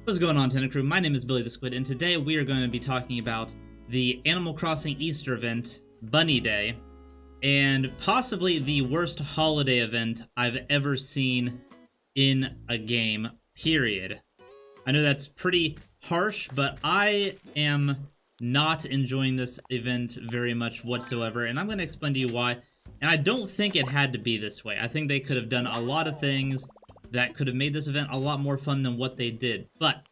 What's going on, Tentacrew? My name is Billy the Squid, and today we are going to be talking about the Animal Crossing Easter event, Bunny Day, and possibly the worst holiday event I've ever seen in a game, period. I know that's pretty harsh, but I am not enjoying this event very much whatsoever, and I'm going to explain to you why. And I don't think it had to be this way. I think they could have done a lot of things that could have made this event a lot more fun than what they did. But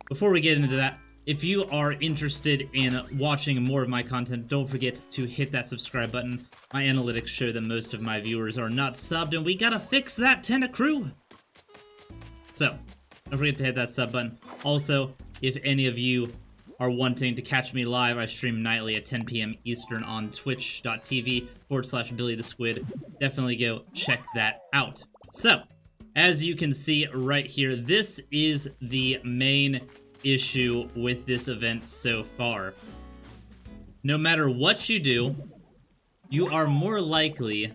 before we get into that, if you are interested in watching more of my content, don't forget to hit that subscribe button. My analytics show that most of my viewers are not subbed, and we gotta fix that, Tentacrew! So, don't forget to hit that sub button. Also, if any of you are wanting to catch me live, I stream nightly at 10 p.m. Eastern on twitch.tv/BillyTheSquid. Definitely go check that out. So, as you can see right here, this is the main issue with this event so far. No matter what you do, you are more likely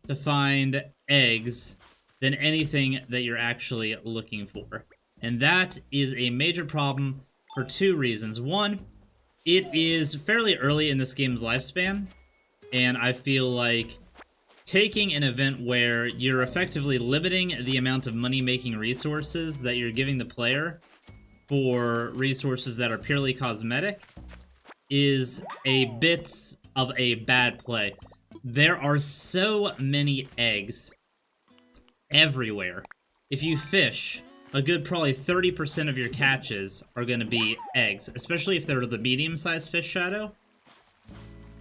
to find eggs than anything that you're actually looking for. And that is a major problem for two reasons. One, it is fairly early in this game's lifespan, and I feel like taking an event where you're effectively limiting the amount of money-making resources that you're giving the player for resources that are purely cosmetic is a bit of a bad play. There are so many eggs everywhere. If you fish, a good probably 30% of your catches are going to be eggs, especially if they're the medium-sized fish shadow.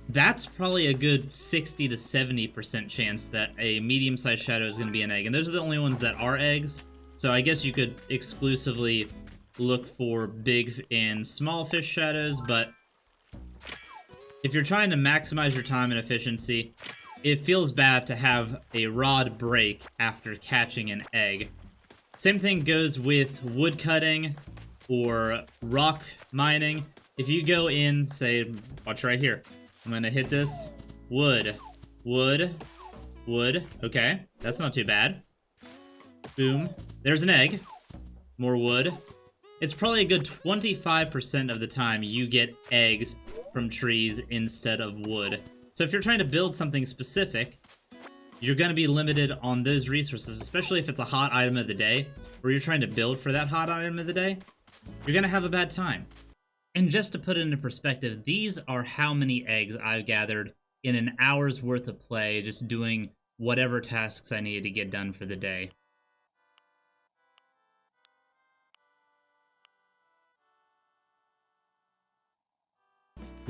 That's probably a good 60 to 70% chance that a medium-sized shadow is going to be an egg. And those are the only ones that are eggs. So I guess you could exclusively look for big and small fish shadows, but if you're trying to maximize your time and efficiency, it feels bad to have a rod break after catching an egg. Same thing goes with wood cutting or rock mining. If you go in, say, watch right here. I'm gonna hit this. Wood. Wood. Wood. Okay, that's not too bad. Boom. There's an egg. More wood. It's probably a good 25% of the time you get eggs from trees instead of wood. So if you're trying to build something specific, you're gonna be limited on those resources, especially if it's a hot item of the day, or you're trying to build for that hot item of the day. You're gonna have a bad time. And just to put it into perspective, these are how many eggs I've gathered in an hour's worth of play, just doing whatever tasks I needed to get done for the day.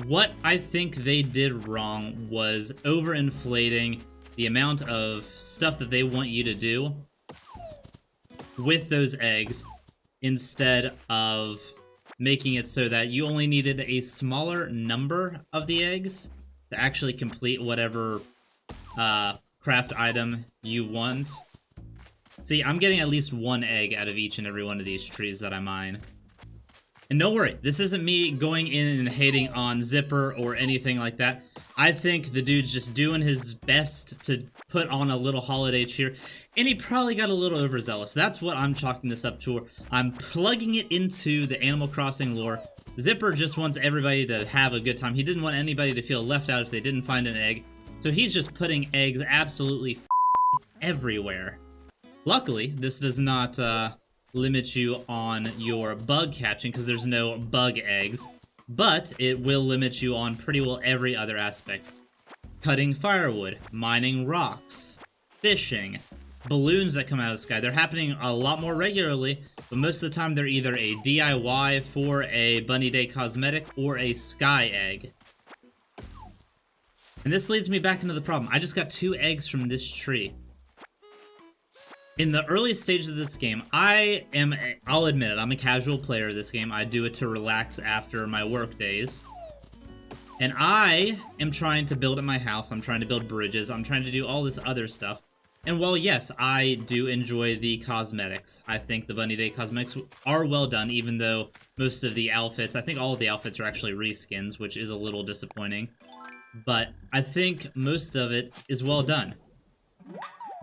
What I think they did wrong was overinflating the amount of stuff that they want you to do with those eggs instead of making it so that you only needed a smaller number of the eggs to actually complete whatever craft item you want. See, I'm getting at least one egg out of each and every one of these trees that I mine. And don't worry, this isn't me going in and hating on Zipper or anything like that. I think the dude's just doing his best to put on a little holiday cheer, and he probably got a little overzealous. That's what I'm chalking this up to. I'm plugging it into the Animal Crossing lore. Zipper just wants everybody to have a good time. He didn't want anybody to feel left out if they didn't find an egg, so he's just putting eggs absolutely everywhere. Luckily, this does not limit you on your bug catching because there's no bug eggs, but it will limit you on pretty well every other aspect. Cutting firewood, mining rocks, fishing, balloons that come out of the sky. They're happening a lot more regularly, but most of the time they're either a DIY for a Bunny Day cosmetic or a sky egg. And this leads me back into the problem. I just got 2 eggs from this tree. In the early stages of this game, I'll admit it, I'm a casual player of this game. I do it to relax after my work days. And I am trying to build at my house, I'm trying to build bridges, I'm trying to do all this other stuff. And while yes, I do enjoy the cosmetics, I think the Bunny Day cosmetics are well done, even though most of the outfits, I think all of the outfits are actually reskins, which is a little disappointing. But I think most of it is well done.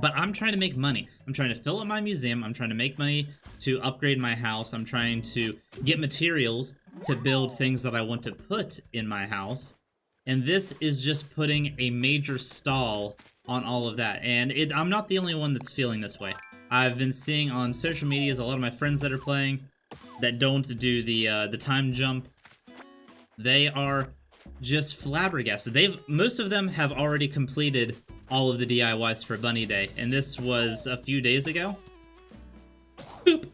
But I'm trying to make money. I'm trying to fill up my museum. I'm trying to make money to upgrade my house. I'm trying to get materials to build things that I want to put in my house. And this is just putting a major stall on all of that. And I'm not the only one that's feeling this way. I've been seeing on social medias a lot of my friends that are playing that don't do the time jump. They are just flabbergasted. Most of them have already completed all of the DIYs for Bunny Day, and this was a few days ago. Boop!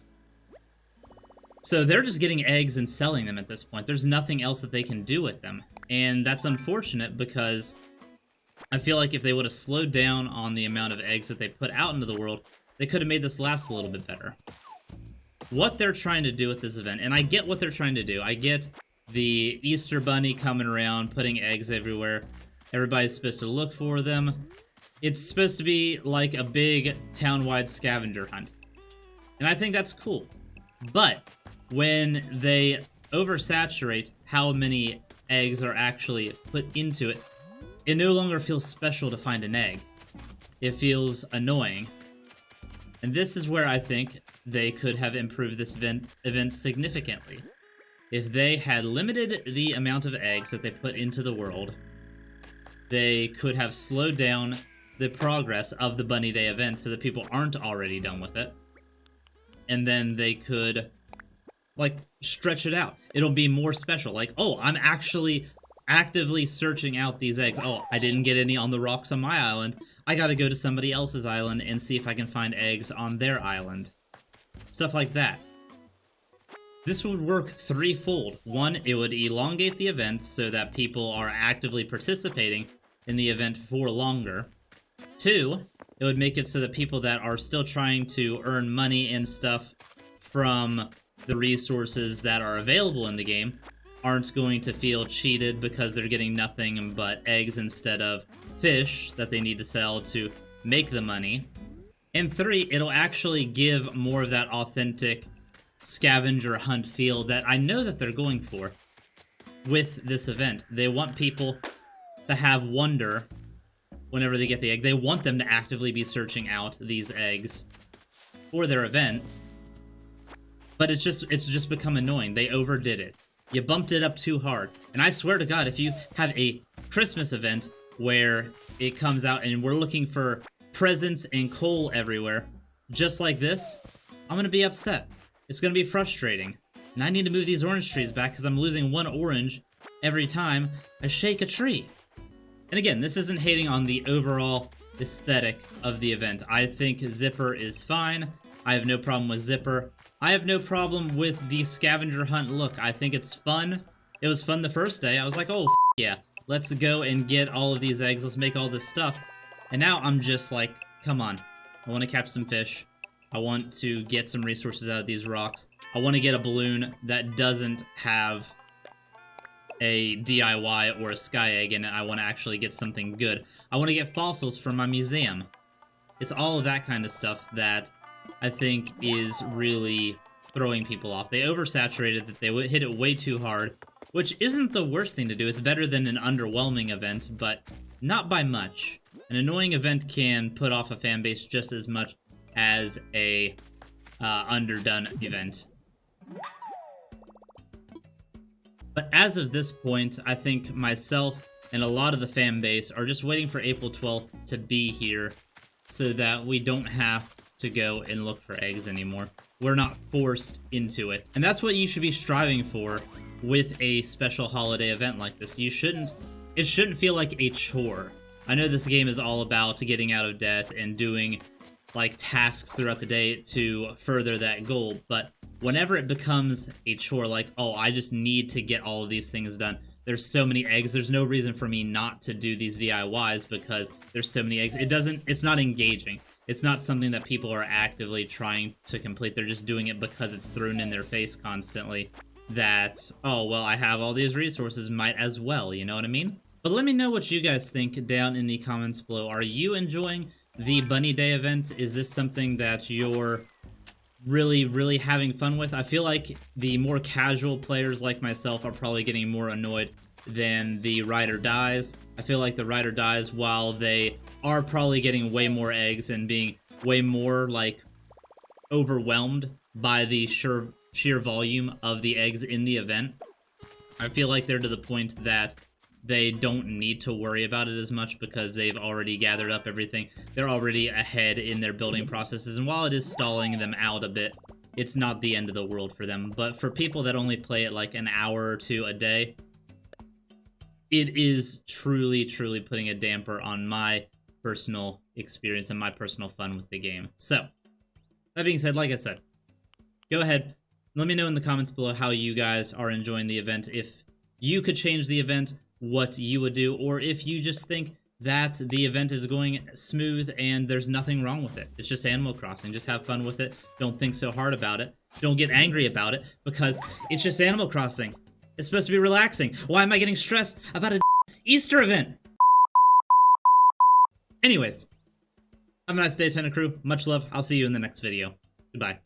So they're just getting eggs and selling them at this point. There's nothing else that they can do with them. And that's unfortunate because I feel like if they would have slowed down on the amount of eggs that they put out into the world, they could have made this last a little bit better. What they're trying to do with this event, and I get what they're trying to do. I get the Easter Bunny coming around, putting eggs everywhere. Everybody's supposed to look for them. It's supposed to be like a big town-wide scavenger hunt. And I think that's cool. But when they oversaturate how many eggs are actually put into it, it no longer feels special to find an egg. It feels annoying. And this is where I think they could have improved this event significantly. If they had limited the amount of eggs that they put into the world, they could have slowed down the progress of the Bunny Day event so that people aren't already done with it. And then they could, like, stretch it out. It'll be more special. Like, oh, I'm actually actively searching out these eggs. Oh, I didn't get any on the rocks on my island. I gotta go to somebody else's island and see if I can find eggs on their island. Stuff like that. This would work threefold. One, it would elongate the event so that people are actively participating in the event for longer. Two, it would make it so that people that are still trying to earn money and stuff from the resources that are available in the game aren't going to feel cheated because they're getting nothing but eggs instead of fish that they need to sell to make the money. And three, it'll actually give more of that authentic scavenger hunt feel that I know that they're going for with this event. They want people to have wonder whenever they get the egg. They want them to actively be searching out these eggs for their event. But it's just become annoying. They overdid it. You bumped it up too hard. And I swear to God, if you have a Christmas event where it comes out and we're looking for presents and coal everywhere, just like this, I'm gonna be upset. It's gonna be frustrating. And I need to move these orange trees back because I'm losing one orange every time I shake a tree. And again, this isn't hating on the overall aesthetic of the event. I think Zipper is fine. I have no problem with Zipper. I have no problem with the scavenger hunt look. I think it's fun. It was fun the first day. I was like, oh, yeah, let's go and get all of these eggs. Let's make all this stuff. And now I'm just like, come on. I want to catch some fish. I want to get some resources out of these rocks. I want to get a balloon that doesn't have a DIY or a sky egg in it. I want to actually get something good. I want to get fossils from my museum. It's all of that kind of stuff that I think is really throwing people off. They oversaturated that. They hit it way too hard, which isn't the worst thing to do. It's better than an underwhelming event, but not by much. An annoying event can put off a fan base just as much as a underdone event. But as of this point, I think myself and a lot of the fan base are just waiting for April 12th to be here so that we don't have to go and look for eggs anymore. We're not forced into it. And that's what you should be striving for with a special holiday event like this. It shouldn't feel like a chore. I know this game is all about getting out of debt and doing like tasks throughout the day to further that goal, but whenever it becomes a chore, like, oh, I just need to get all of these things done. There's so many eggs. There's no reason for me not to do these DIYs because there's so many eggs. It's not engaging. It's not something that people are actively trying to complete. They're just doing it because it's thrown in their face constantly that, oh, well, I have all these resources, might as well, you know what I mean? But let me know what you guys think down in the comments below. Are you enjoying the Bunny Day event? Is this something that you're really having fun with? I feel like the more casual players like myself are probably getting more annoyed than the Ride or Dies. I feel like the Ride or Dies, while they are probably getting way more eggs and being way more, like, overwhelmed by the sheer volume of the eggs in the event, I feel like they're to the point that they don't need to worry about it as much because they've already gathered up everything. They're already ahead in their building processes, and while it is stalling them out a bit, it's not the end of the world for them. But for people that only play it like an hour or two a day, it is truly, truly putting a damper on my personal experience and my personal fun with the game. So, that being said, like I said, go ahead, let me know in the comments below how you guys are enjoying the event. If you could change the event, what you would do, or if you just think that the event is going smooth and there's nothing wrong with it. It's just Animal Crossing. Just have fun with it. Don't think so hard about it. Don't get angry about it because it's just Animal Crossing. It's supposed to be relaxing. Why am I getting stressed about a Easter event? Anyways, have a nice day, Tenna Crew. Much love. I'll see you in the next video. Goodbye.